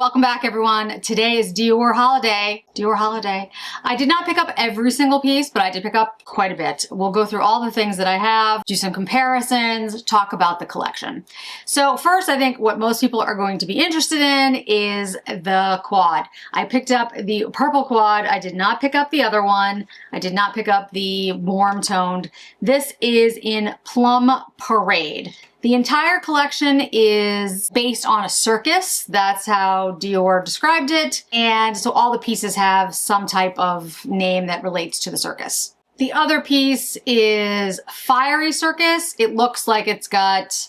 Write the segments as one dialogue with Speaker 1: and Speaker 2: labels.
Speaker 1: Welcome back, everyone. Today is Dior Holiday. Dior Holiday. I did not pick up every single piece, but I did pick up quite a bit. We'll go through all the things that I have, do some comparisons, talk about the collection. So first, I think what most people are going to be interested in is the quad. I picked up the purple quad. I did not pick up the other one. I did not pick up the warm toned. This is in Plum Parade. The entire collection is based on a circus. That's how Dior described it. And so all the pieces have some type of name that relates to the circus. The other piece is Fiery Circus. It looks like it's got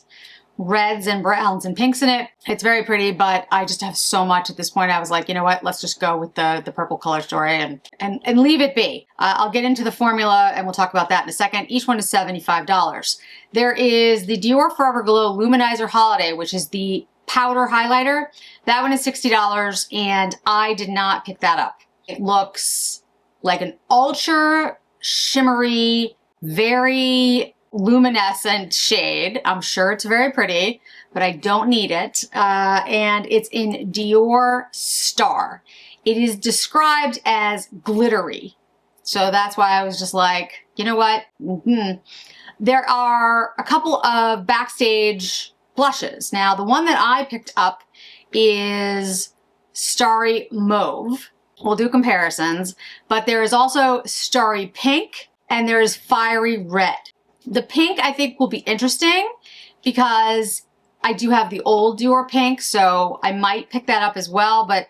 Speaker 1: reds and browns and pinks in it. It's very pretty, but I just have so much at this point. I was like, you know what? Let's just go with the purple color story and leave it be. I'll get into the formula and we'll talk about that in a second. Each one is $75. There is the Dior Forever Glow Luminizer Holiday, which is the powder highlighter. That one is $60 and I did not pick that up. It looks like an ultra shimmery, very luminescent shade. I'm sure it's very pretty, but I don't need it. And it's in Dior Star. It is described as glittery. So that's why I was just like, you know what? There are a couple of backstage blushes. Now, the one that I picked up is Starry Mauve. We'll do comparisons, but there is also Starry Pink and there is Fiery Red. The pink I think will be interesting because I do have the old Dior pink, so I might pick that up as well, but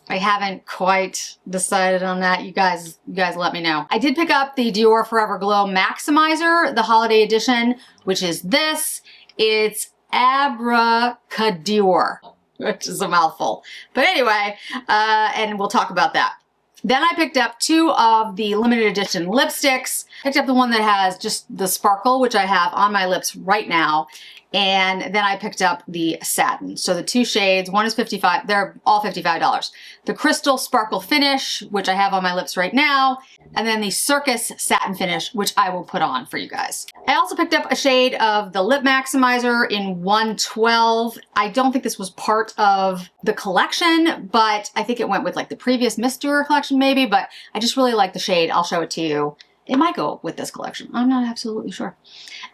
Speaker 1: I haven't quite decided on that. You guys let me know. I did pick up the Dior Forever Glow Maximizer, the holiday edition, which is this. It's Abracadior, which is a mouthful. But anyway, and we'll talk about that. Then I picked up two of the limited edition lipsticks. Picked up the one that has just the sparkle, which I have on my lips right now. And then I picked up the satin. So the two shades, one is $55, they're all $55. The Crystal Sparkle Finish, which I have on my lips right now. And then the Circus Satin Finish, which I will put on for you guys. I also picked up a shade of the Lip Maximizer in 112. I don't think this was part of the collection, but I think it went with like the previous Miss Dior collection maybe, but I just really like the shade. I'll show it to you. It might go with this collection. I'm not absolutely sure.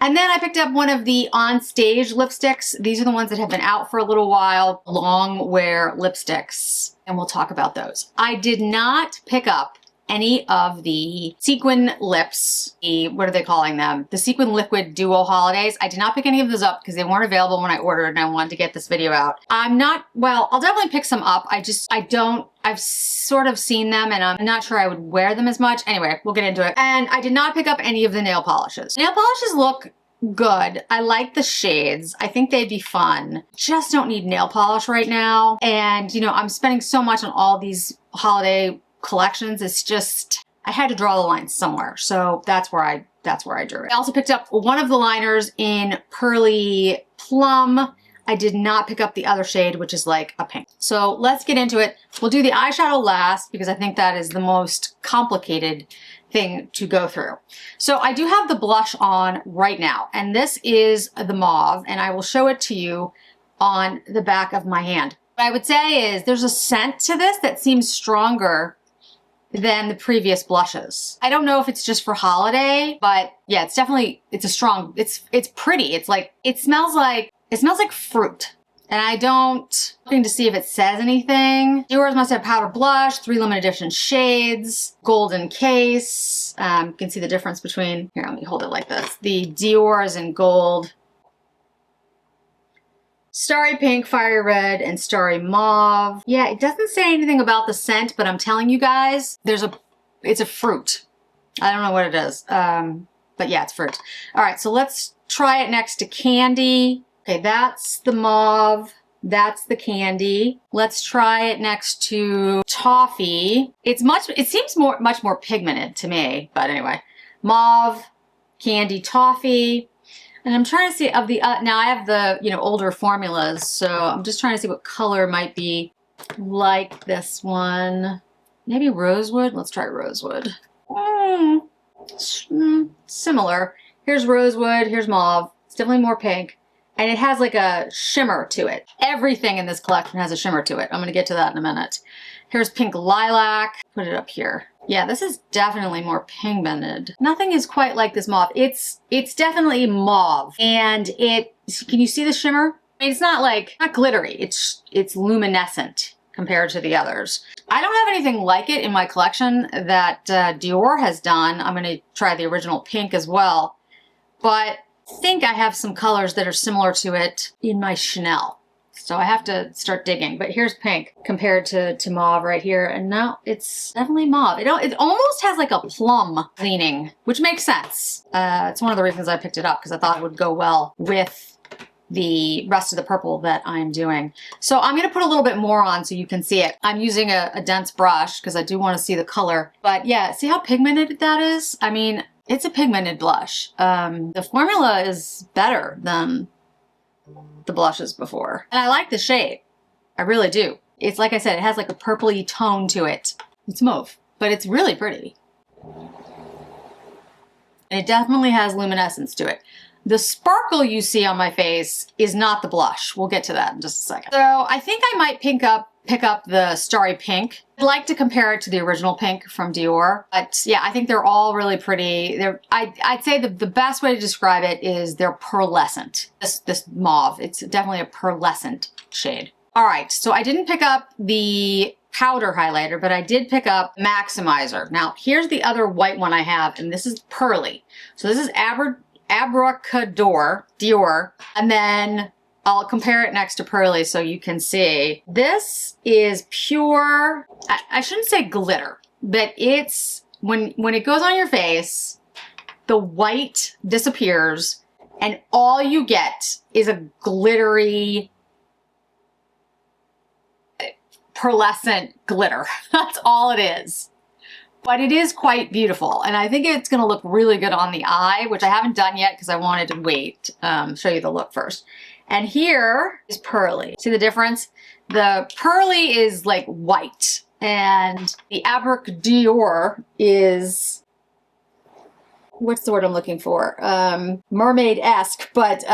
Speaker 1: And then I picked up one of the OnStage lipsticks. These are the ones that have been out for a little while, long wear lipsticks, and we'll talk about those. I did not pick up any of the sequin lips, what are they calling them? The sequin liquid duo holidays. I did not pick any of those up because they weren't available when I ordered and I wanted to get this video out. I'll definitely pick some up. I've sort of seen them and I'm not sure I would wear them as much. Anyway, we'll get into it. And I did not pick up any of the nail polishes. Nail polishes look good. I like the shades. I think they'd be fun. Just don't need nail polish right now. And you know, I'm spending so much on all these holiday collections. It's just, I had to draw the line somewhere. So that's where I drew it. I also picked up one of the liners in Pearly Plum. I did not pick up the other shade, which is like a pink. So let's get into it. We'll do the eyeshadow last because I think that is the most complicated thing to go through. So I do have the blush on right now, and this is the mauve, and I will show it to you on the back of my hand. What I would say is there's a scent to this that seems stronger than the previous blushes. I don't know if it's just for holiday, but yeah, it's definitely, it's pretty. It smells like fruit. And I don't, looking to see if it says anything. Dior's must have powder blush, 3 limited edition shades, golden case. You can see the difference between, here, let me hold it like this. The Dior is in gold. Starry Pink, Fiery Red, and Starry Mauve. Yeah, it doesn't say anything about the scent, but I'm telling you guys, it's a fruit. I don't know what it is, but yeah, it's fruit. All right, so let's try it next to candy. Okay, that's the mauve. That's the candy. Let's try it next to toffee. It seems much more pigmented to me, but anyway. Mauve, candy, toffee. And I'm trying to see of the, now I have the, older formulas, so I'm just trying to see what color might be like this one. Maybe rosewood? Let's try rosewood. Similar. Here's rosewood, here's mauve. It's definitely more pink. And it has like a shimmer to it. Everything in this collection has a shimmer to it. I'm gonna get to that in a minute. Here's Pink Lilac. Put it up here. Yeah, this is definitely more pigmented. Nothing is quite like this mauve. It's definitely mauve. And can you see the shimmer? I mean, it's not glittery. It's luminescent compared to the others. I don't have anything like it in my collection that Dior has done. I'm gonna try the original pink as well. But I think I have some colors that are similar to it in my Chanel. So I have to start digging. But here's pink compared to mauve right here. And now it's definitely mauve. It almost has like a plum leaning, which makes sense. It's one of the reasons I picked it up because I thought it would go well with the rest of the purple that I'm doing. So I'm gonna put a little bit more on so you can see it. I'm using a dense brush because I do want to see the color. But yeah, see how pigmented that is? I mean, it's a pigmented blush. The formula is better than the blushes before. And I like the shade. I really do. It's like I said, it has like a purpley tone to it. It's mauve, but it's really pretty. And it definitely has luminescence to it. The sparkle you see on my face is not the blush. We'll get to that in just a second. So I think I might pick up the Starry Pink. I'd like to compare it to the original pink from Dior. But yeah, I think they're all really pretty. I'd say the best way to describe it is they're pearlescent. This mauve, it's definitely a pearlescent shade. All right, so I didn't pick up the powder highlighter, but I did pick up Maximizer. Now, here's the other white one I have, and this is pearly. So this is Abracadabra, Dior, and then I'll compare it next to pearly so you can see. This is pure, I shouldn't say glitter, but it's, when it goes on your face, the white disappears and all you get is a glittery, pearlescent glitter. That's all it is. But it is quite beautiful. And I think it's gonna look really good on the eye, which I haven't done yet because I wanted to wait, show you the look first. And here is pearly. See the difference? The pearly is like white and the Abracadabra is, what's the word I'm looking for? Mermaid-esque, but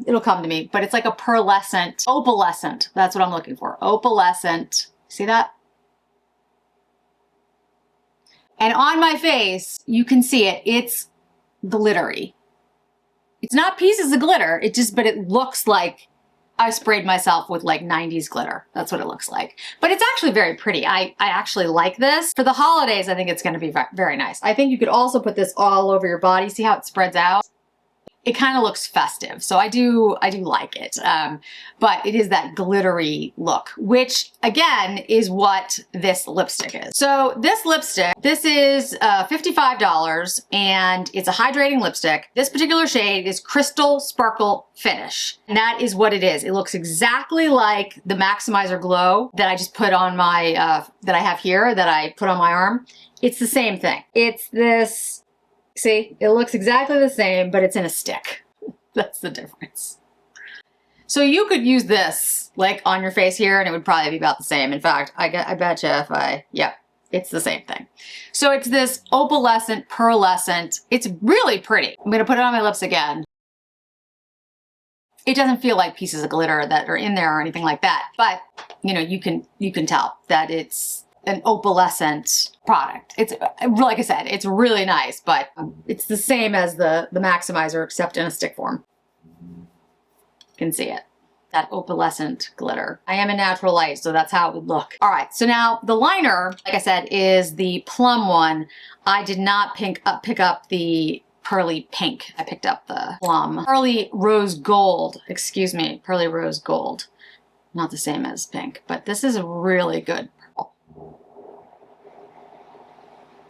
Speaker 1: it'll come to me. But it's like a pearlescent, opalescent. That's what I'm looking for. Opalescent. See that? And on my face, you can see it. It's glittery. It's not pieces of glitter, but it looks like I sprayed myself with like 90s glitter. That's what it looks like. But it's actually very pretty. I actually like this. For the holidays, I think it's gonna be very nice. I think you could also put this all over your body. See how it spreads out? It kind of looks festive. So I do like it. But it is that glittery look, which again is what this lipstick is. So this lipstick, this is $55 and it's a hydrating lipstick. This particular shade is Crystal Sparkle Finish. And that is what it is. It looks exactly like the Maximizer Glow that I just put on my, that I have here, that I put on my arm. It's the same thing. It's this, see, it looks exactly the same, but it's in a stick. That's the difference. So you could use this like on your face here and it would probably be about the same. In fact, I bet you yeah, it's the same thing. So it's this opalescent, pearlescent. It's really pretty. I'm gonna put it on my lips again. It doesn't feel like pieces of glitter that are in there or anything like that, but you know, you can tell that it's an opalescent product. It's, like I said, it's really nice, but it's the same as the Maximizer except in a stick form. You can see it, that opalescent glitter. I am a natural light, so that's how it would look. All right, so now the liner, like I said, is the plum one. I did not pick up the pearly pink. I picked up the plum. Pearly rose gold, excuse me, pearly rose gold. Not the same as pink, but this is a really good purple.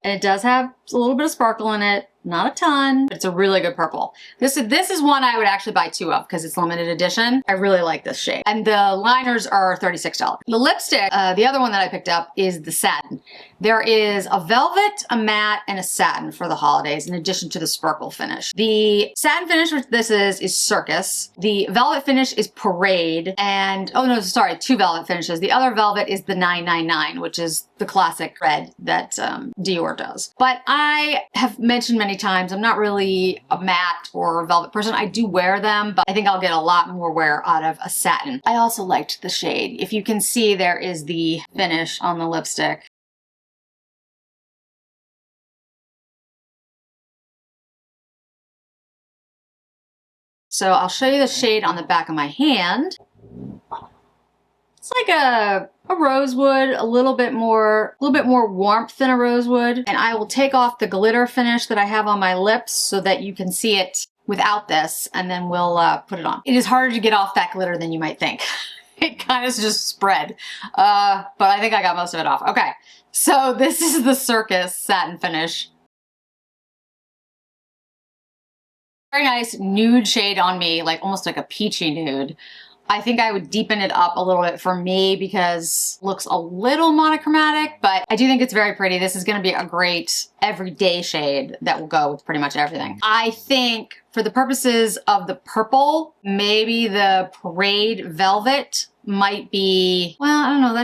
Speaker 1: And it does have a little bit of sparkle in it, not a ton, but it's a really good purple. This is one I would actually buy two of because it's limited edition. I really like this shade. And the liners are $36. The lipstick, the other one that I picked up is the satin. There is a velvet, a matte, and a satin for the holidays in addition to the sparkle finish. The satin finish, which this is Circus. The velvet finish is Parade. And, oh no, sorry, two velvet finishes. The other velvet is the 999, which is the classic red that Dior does. But I have mentioned many many times. I'm not really a matte or velvet person. I do wear them, but I think I'll get a lot more wear out of a satin. I also liked the shade. If you can see, there is the finish on the lipstick. So I'll show you the shade on the back of my hand. It's like a rosewood, a little bit more warmth than a rosewood. And I will take off the glitter finish that I have on my lips so that you can see it without this, and then we'll put it on. It is harder to get off that glitter than you might think. It kind of just spread, but I think I got most of it off. Okay, so this is the Circus Satin finish. Very nice nude shade on me, like almost like a peachy nude. I think I would deepen it up a little bit for me because it looks a little monochromatic, but I do think it's very pretty. This is going to be a great everyday shade that will go with pretty much everything. I think for the purposes of the purple, maybe the Parade Velvet might be, well, I don't know,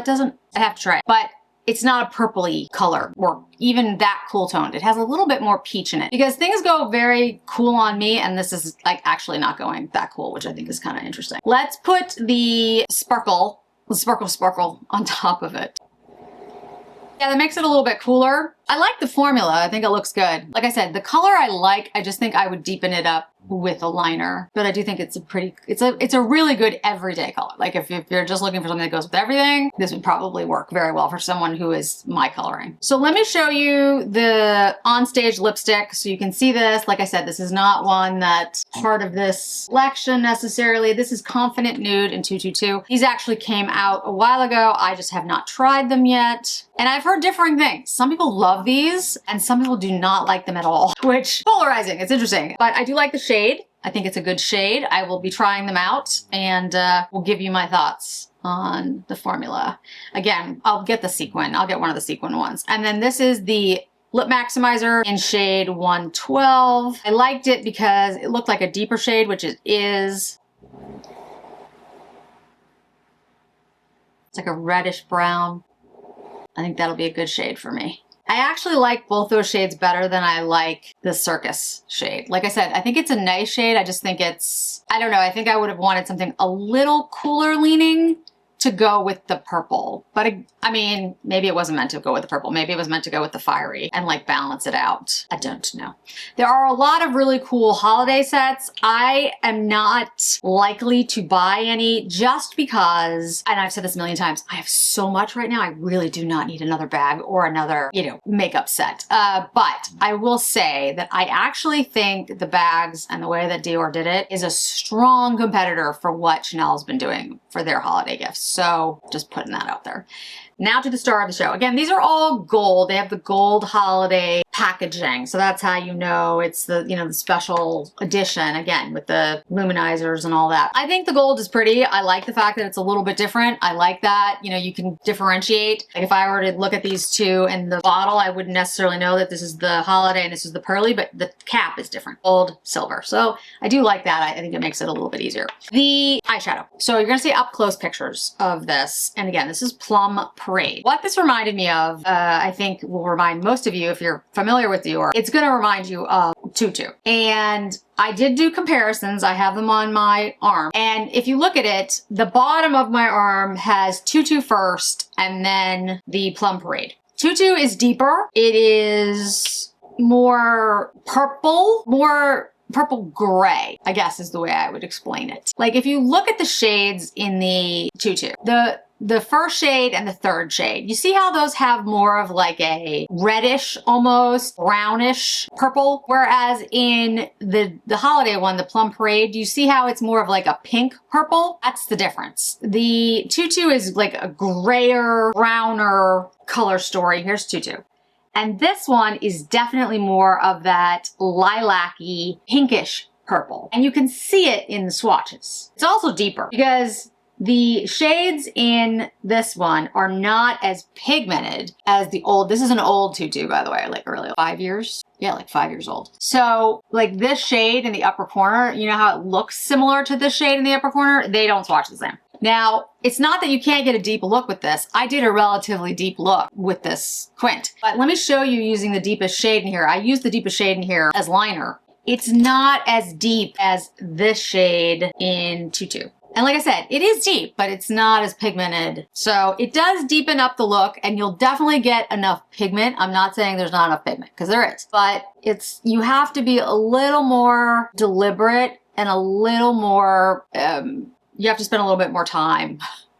Speaker 1: I have to try it. But it's not a purpley color or even that cool toned. It has a little bit more peach in it because things go very cool on me, and this is like actually not going that cool, which I think is kind of interesting. Let's put the sparkle on top of it. Yeah, that makes it a little bit cooler. I like the formula. I think it looks good. Like I said, the color I like. I just think I would deepen it up with a liner. But I do think it's a really good everyday color. Like if you're just looking for something that goes with everything, this would probably work very well for someone who is my coloring. So let me show you the OnStage lipstick so you can see this. Like I said, this is not one that's part of this collection necessarily. This is Confident Nude in 222. These actually came out a while ago. I just have not tried them yet. And I've heard differing things. Some people love these and some people do not like them at all, which polarizing. It's interesting, but I do like the shade. I think it's a good shade. I will be trying them out and will give you my thoughts on the formula. Again, I'll get the sequin. I'll get one of the sequin ones. And then this is the Lip Maximizer in shade 112. I liked it because it looked like a deeper shade, which it is. It's like a reddish brown. I think that'll be a good shade for me. I actually like both those shades better than I like the Circus shade. Like I said, I think it's a nice shade. I just think I don't know, I think I would have wanted something a little cooler leaning to go with the purple. But I mean, maybe it wasn't meant to go with the purple. Maybe it was meant to go with the fiery and like balance it out. I don't know. There are a lot of really cool holiday sets. I am not likely to buy any just because, and I've said this a million times, I have so much right now. I really do not need another bag or another, makeup set. But I will say that I actually think the bags and the way that Dior did it is a strong competitor for what Chanel's been doing for their holiday gifts. So just putting that out there. Now to the star of the show. Again, these are all gold. They have the gold holiday packaging. So that's how you know it's the, the special edition, again, with the luminizers and all that. I think the gold is pretty. I like the fact that it's a little bit different. I like that, you can differentiate. Like if I were to look at these two in the bottle, I wouldn't necessarily know that this is the holiday and this is the pearly, but the cap is different. Gold, silver. So I do like that. I think it makes it a little bit easier. The eyeshadow. So you're going to see up close pictures of this. And again, this is Plum Parade. What this reminded me of, I think will remind most of you if you're familiar with Dior, it's going to remind you of Tutu. And I did do comparisons. I have them on my arm. And if you look at it, the bottom of my arm has Tutu first and then the Plum Parade. Tutu is deeper. It is more purple gray, I guess is the way I would explain it. Like if you look at the shades in the Tutu, the first shade and the third shade, you see how those have more of like a reddish, almost brownish purple? Whereas in the holiday one, the Plum Parade, you see how it's more of like a pink purple? That's the difference. The Tutu is like a grayer, browner color story. Here's Tutu. And this one is definitely more of that lilac-y, pinkish purple. And you can see it in the swatches. It's also deeper because the shades in this one are not as pigmented as the old. This is an old Tutu, by the way, like really 5 years. Yeah, like 5 years old. So like this shade in the upper corner, you know how it looks similar to this shade in the upper corner? They don't swatch the same. Now, it's not that you can't get a deep look with this. I did a relatively deep look with this quint. But let me show you using the deepest shade in here. I used the deepest shade in here as liner. It's not as deep as this shade in Tutu. And like I said, it is deep, but it's not as pigmented. So it does deepen up the look, and you'll definitely get enough pigment. I'm not saying there's not enough pigment, because there is. But you have to be a little more deliberate and a little more, you have to spend a little bit more time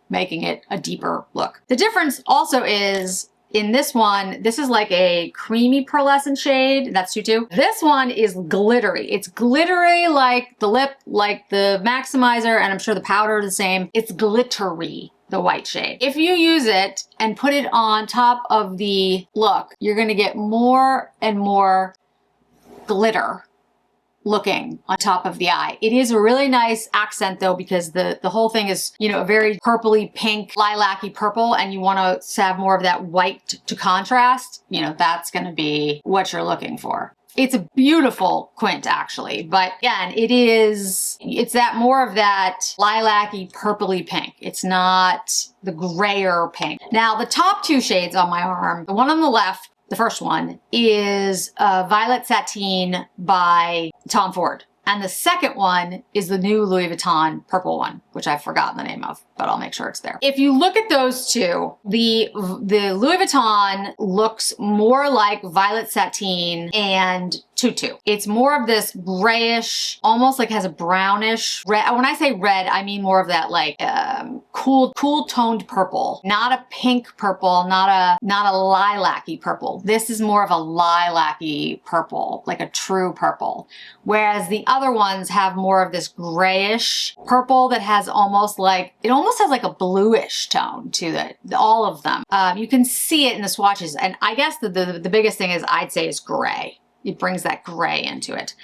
Speaker 1: making it a deeper look. The difference also is, in this one, this is like a creamy pearlescent shade. That's Tutu. This one is glittery. It's glittery like the lip, like the maximizer, and I'm sure the powder is the same. It's glittery, the white shade. If you use it and put it on top of the look, you're gonna get more and more glitter looking on top of the eye. It is a really nice accent though, because the whole thing is, you know, a very purpley pink, lilac-y purple, and you want to have more of that white to contrast. You know, that's going to be what you're looking for. It's a beautiful quint actually, but again, it's that more of that lilac-y purpley pink. It's not the grayer pink. Now the top two shades on my arm, the one on the left, the first one, is Violet Satin by Tom Ford. And the second one is the new Louis Vuitton purple one, which I've forgotten the name of, but I'll make sure it's there. If you look at those two, the Louis Vuitton looks more like Violet Satin and Tutu. It's more of this grayish, almost like has a brownish red. When I say red, I mean more of that like cool toned purple, not a pink purple, not a lilac-y purple. This is more of a lilac-y purple, like a true purple. Whereas the other ones have more of this grayish purple that has almost like, it almost has like a bluish tone to it, all of them. You can see it in the swatches. And I guess the biggest thing is, I'd say, is gray. It brings that gray into it.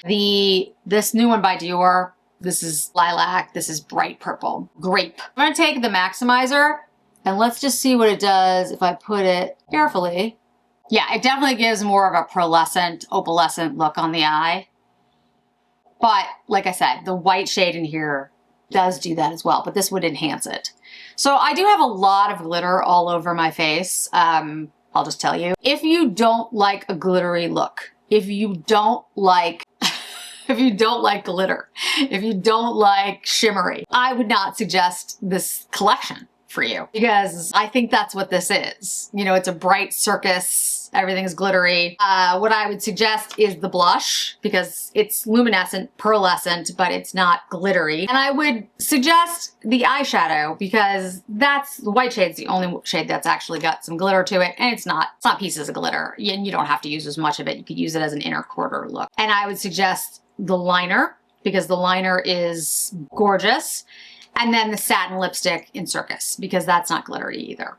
Speaker 1: This new one by Dior, this is lilac, this is bright purple, grape. I'm gonna take the maximizer and let's just see what it does if I put it carefully. Yeah, it definitely gives more of a pearlescent, opalescent look on the eye. But like I said, the white shade in here does do that as well, but this would enhance it. So I do have a lot of glitter all over my face. I'll just tell you, if you don't like a glittery look, if you don't like if you don't like glitter, if you don't like shimmery, I would not suggest this collection for you, because I think that's what this is. You know, it's a bright circus, everything's glittery. What I would suggest is the blush, because it's luminescent, pearlescent, but it's not glittery. And I would suggest the eyeshadow, because the white shade's the only shade that's actually got some glitter to it, and it's not pieces of glitter, and you don't have to use as much of it. You could use it as an inner quarter look. And I would suggest the liner, because the liner is gorgeous. And then the satin lipstick in Circus, because that's not glittery either.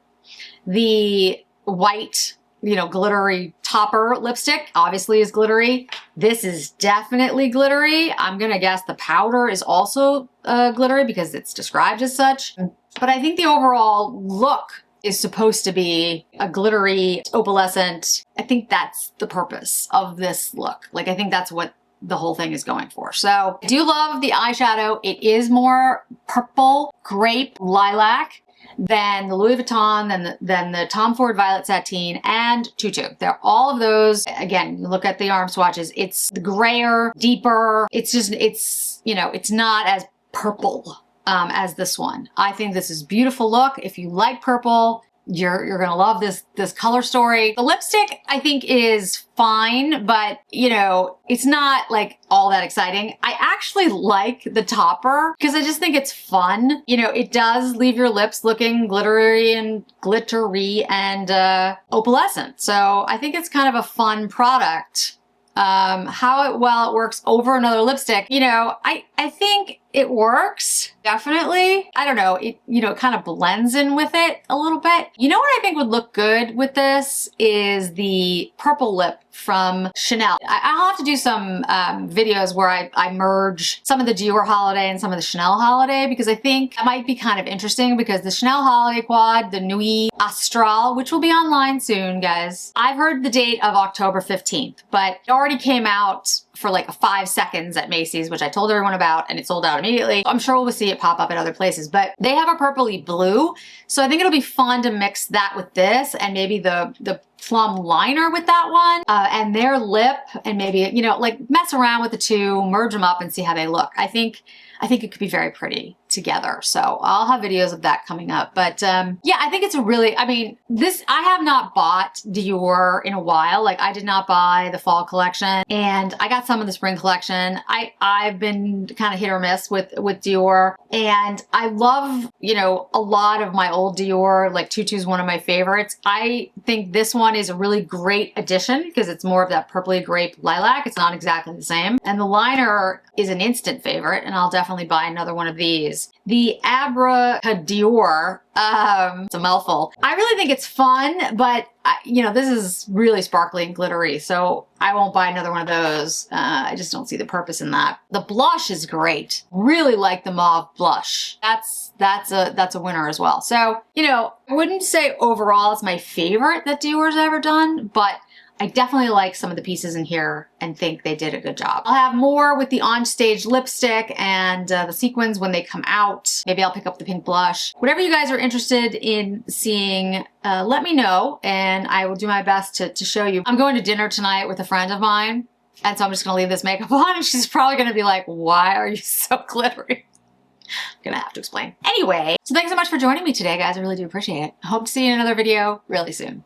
Speaker 1: The white, you know, glittery topper lipstick obviously is glittery. This is definitely glittery. I'm gonna guess the powder is also glittery because it's described as such. But I think the overall look is supposed to be a glittery, opalescent. I think that's the purpose of this look. Like, I think that's what the whole thing is going for. So I do love the eyeshadow. It is more purple, grape, lilac than the Louis Vuitton, than the Tom Ford Violet Satin and Tutu. They're all of those. Again, you look at the arm swatches, it's the grayer, deeper. It's you know, it's not as purple as this one. I think this is a beautiful look. If you like purple, you're gonna love this color story. The lipstick, I think, is fine, but you know, it's not like all that exciting. I actually like the topper because I just think it's fun. You know, it does leave your lips looking glittery and opalescent. So I think it's kind of a fun product. How well it works over another lipstick, you know, I think it works, definitely. I don't know, it, you know, it kind of blends in with it a little bit. You know what I think would look good with this is the purple lip from Chanel. I'll have to do some videos where I merge some of the Dior Holiday and some of the Chanel Holiday, because I think that might be kind of interesting, because the Chanel Holiday quad, the Nuit Astral, which will be online soon, guys. I've heard the date of October 15th, but it already came out for like 5 seconds at Macy's, which I told everyone about, and it sold out immediately. I'm sure we'll see it pop up at other places, but they have a purpley blue. So I think it'll be fun to mix that with this and maybe the Plum Liner with that one and their lip, and maybe, you know, like mess around with the two, merge them up and see how they look. I think it could be very pretty together. So I'll have videos of that coming up. But yeah, I think it's a really, I mean, I have not bought Dior in a while. Like I did not buy the fall collection and I got some of the spring collection. I've been kind of hit or miss with Dior, and I love, you know, a lot of my old Dior, like Tutu is one of my favorites. I think this one is a really great addition because it's more of that purpley grape lilac. It's not exactly the same. And the liner is an instant favorite, and I'll definitely buy another one of these. The Dior, it's a mouthful. I really think it's fun, but you know, this is really sparkly and glittery, so I won't buy another one of those. I just don't see the purpose in that. The blush is great. Really like the Mauve Blush. That's a winner as well. So, you know, I wouldn't say overall it's my favorite that Dior's ever done, but I definitely like some of the pieces in here and think they did a good job. I'll have more with the OnStage lipstick and the sequins when they come out. Maybe I'll pick up the pink blush. Whatever you guys are interested in seeing, let me know and I will do my best to show you. I'm going to dinner tonight with a friend of mine, and so I'm just gonna leave this makeup on and she's probably gonna be like, why are you so glittery? I'm gonna have to explain. Anyway, so thanks so much for joining me today, guys. I really do appreciate it. I hope to see you in another video really soon.